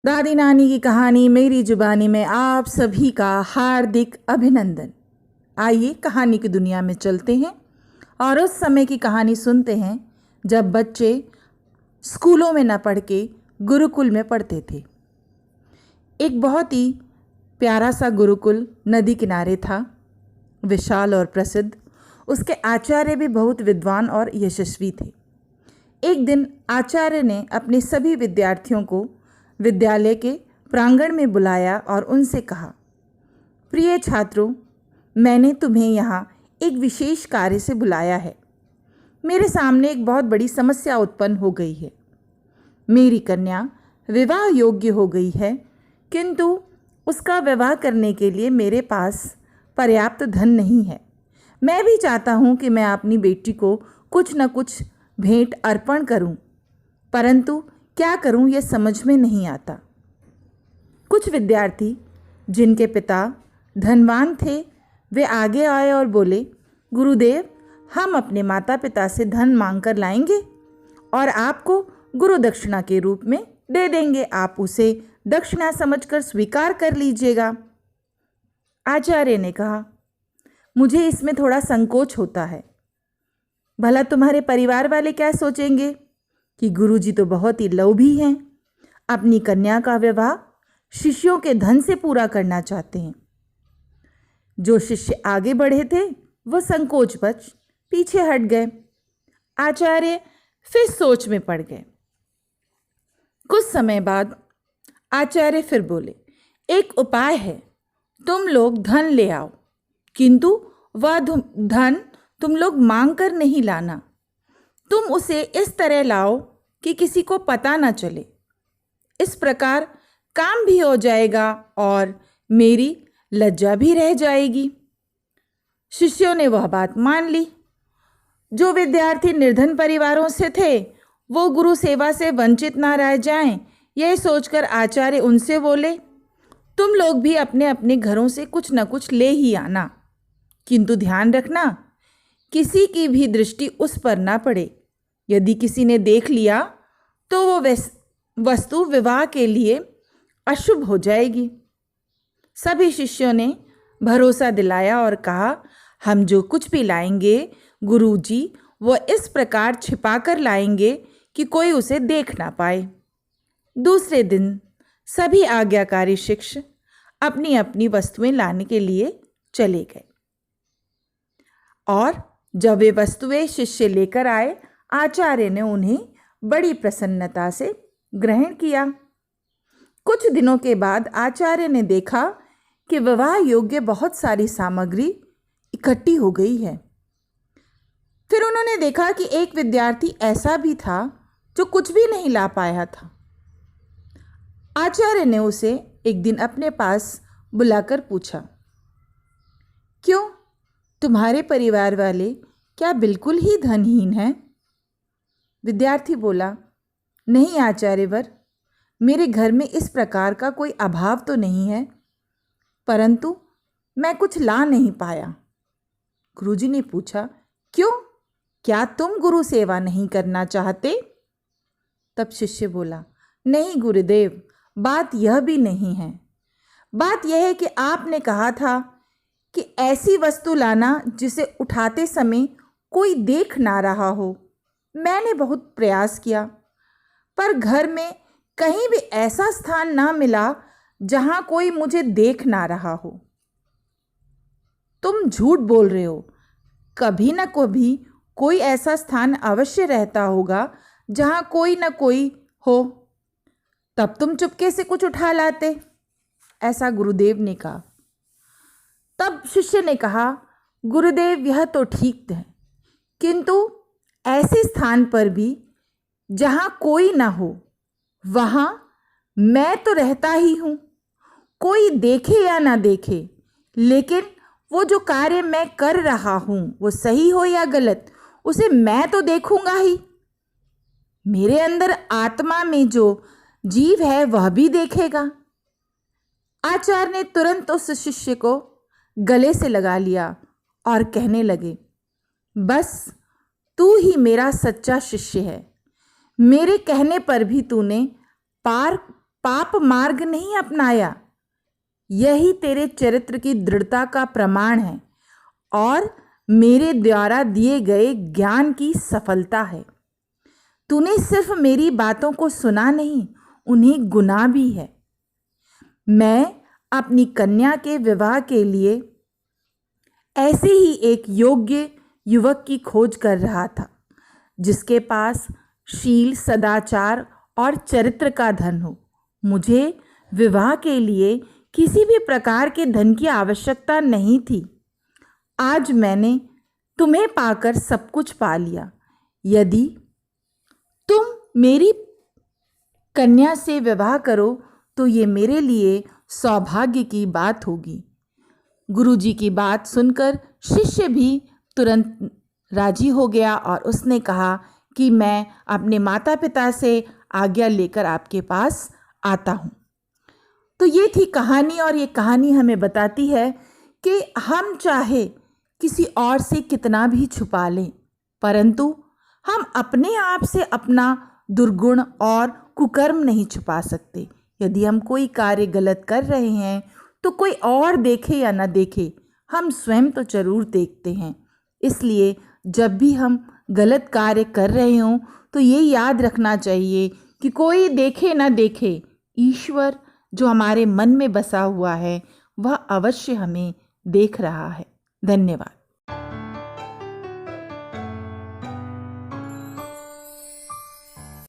दादी नानी की कहानी मेरी जुबानी में आप सभी का हार्दिक अभिनंदन। आइए कहानी की दुनिया में चलते हैं और उस समय की कहानी सुनते हैं जब बच्चे स्कूलों में न पढ़ के गुरुकुल में पढ़ते थे। एक बहुत ही प्यारा सा गुरुकुल नदी किनारे था, विशाल और प्रसिद्ध। उसके आचार्य भी बहुत विद्वान और यशस्वी थे। एक दिन आचार्य ने अपने सभी विद्यार्थियों को विद्यालय के प्रांगण में बुलाया और उनसे कहा, प्रिय छात्रों, मैंने तुम्हें यहाँ एक विशेष कार्य से बुलाया है। मेरे सामने एक बहुत बड़ी समस्या उत्पन्न हो गई है। मेरी कन्या विवाह योग्य हो गई है, किंतु उसका विवाह करने के लिए मेरे पास पर्याप्त धन नहीं है। मैं भी चाहता हूँ कि मैं अपनी बेटी को कुछ न कुछ भेंट अर्पण करूँ, परंतु क्या करूं यह समझ में नहीं आता। कुछ विद्यार्थी जिनके पिता धनवान थे, वे आगे आए और बोले, गुरुदेव, हम अपने माता पिता से धन मांग कर लाएंगे और आपको गुरु दक्षिणा के रूप में दे देंगे। आप उसे दक्षिणा समझकर स्वीकार कर लीजिएगा। आचार्य ने कहा, मुझे इसमें थोड़ा संकोच होता है। भला तुम्हारे परिवार वाले क्या सोचेंगे कि गुरुजी तो बहुत ही लोभी हैं, अपनी कन्या का विवाह शिष्यों के धन से पूरा करना चाहते हैं। जो शिष्य आगे बढ़े थे वो संकोचवश पीछे हट गए। आचार्य फिर सोच में पड़ गए। कुछ समय बाद आचार्य फिर बोले, एक उपाय है, तुम लोग धन ले आओ, किंतु वह धन तुम लोग मांग कर नहीं लाना। तुम उसे इस तरह लाओ कि किसी को पता न चले। इस प्रकार काम भी हो जाएगा और मेरी लज्जा भी रह जाएगी। शिष्यों ने वह बात मान ली। जो विद्यार्थी निर्धन परिवारों से थे वो गुरु सेवा से वंचित ना रह जाएं, यह सोचकर आचार्य उनसे बोले, तुम लोग भी अपने अपने घरों से कुछ न कुछ ले ही आना, किंतु ध्यान रखना किसी की भी दृष्टि उस पर ना पड़े। यदि किसी ने देख लिया तो वो वस्तु विवाह के लिए अशुभ हो जाएगी। सभी शिष्यों ने भरोसा दिलाया और कहा, हम जो कुछ भी लाएंगे गुरुजी वो इस प्रकार छिपा कर लाएंगे कि कोई उसे देख ना पाए। दूसरे दिन सभी आज्ञाकारी शिष्य अपनी अपनी वस्तुएं लाने के लिए चले गए और जब वे वस्तुएं शिष्य लेकर आए, आचार्य ने उन्हें बड़ी प्रसन्नता से ग्रहण किया। कुछ दिनों के बाद आचार्य ने देखा कि विवाह योग्य बहुत सारी सामग्री इकट्ठी हो गई है। फिर उन्होंने देखा कि एक विद्यार्थी ऐसा भी था जो कुछ भी नहीं ला पाया था। आचार्य ने उसे एक दिन अपने पास बुलाकर पूछा, क्यों, तुम्हारे परिवार वाले क्या बिल्कुल ही धनहीन हैं? विद्यार्थी बोला, नहीं आचार्यवर, मेरे घर में इस प्रकार का कोई अभाव तो नहीं है, परंतु मैं कुछ ला नहीं पाया। गुरुजी ने पूछा, क्यों, क्या तुम गुरु सेवा नहीं करना चाहते? तब शिष्य बोला, नहीं गुरुदेव, बात यह भी नहीं है। बात यह है कि आपने कहा था कि ऐसी वस्तु लाना जिसे उठाते समय कोई देख ना रहा हो। मैंने बहुत प्रयास किया, पर घर में कहीं भी ऐसा स्थान ना मिला जहां कोई मुझे देख ना रहा हो। तुम झूठ बोल रहे हो। कभी ना कभी कोई ऐसा स्थान अवश्य रहता होगा जहां कोई ना कोई हो, तब तुम चुपके से कुछ उठा लाते, ऐसा गुरुदेव ने कहा। तब शिष्य ने कहा, गुरुदेव यह तो ठीक है, किंतु ऐसे स्थान पर भी जहाँ कोई ना हो वहाँ मैं तो रहता ही हूँ। कोई देखे या ना देखे, लेकिन वो जो कार्य मैं कर रहा हूँ वो सही हो या गलत, उसे मैं तो देखूंगा ही। मेरे अंदर आत्मा में जो जीव है वह भी देखेगा। आचार्य ने तुरंत उस शिष्य को गले से लगा लिया और कहने लगे, बस तू ही मेरा सच्चा शिष्य है। मेरे कहने पर भी तूने पार पाप मार्ग नहीं अपनाया। यही तेरे चरित्र की दृढ़ता का प्रमाण है और मेरे द्वारा दिए गए ज्ञान की सफलता है। तूने सिर्फ मेरी बातों को सुना नहीं, उन्हें गुना भी है। मैं अपनी कन्या के विवाह के लिए ऐसे ही एक योग्य युवक की खोज कर रहा था, जिसके पास शील, सदाचार और चरित्र का धन हो। मुझे विवाह के लिए किसी भी प्रकार के धन की आवश्यकता नहीं थी। आज मैंने तुम्हें पाकर सब कुछ पा लिया। यदि तुम मेरी कन्या से विवाह करो तो ये मेरे लिए सौभाग्य की बात होगी। गुरुजी की बात सुनकर शिष्य भी तुरंत राजी हो गया और उसने कहा कि मैं अपने माता पिता से आज्ञा लेकर आपके पास आता हूँ। तो ये थी कहानी और ये कहानी हमें बताती है कि हम चाहे किसी और से कितना भी छुपा लें, परंतु हम अपने आप से अपना दुर्गुण और कुकर्म नहीं छुपा सकते। यदि हम कोई कार्य गलत कर रहे हैं तो कोई और देखे या ना देखे, हम स्वयं तो जरूर देखते हैं। इसलिए जब भी हम गलत कार्य कर रहे हों तो ये याद रखना चाहिए कि कोई देखे ना देखे, ईश्वर जो हमारे मन में बसा हुआ है वह अवश्य हमें देख रहा है। धन्यवाद।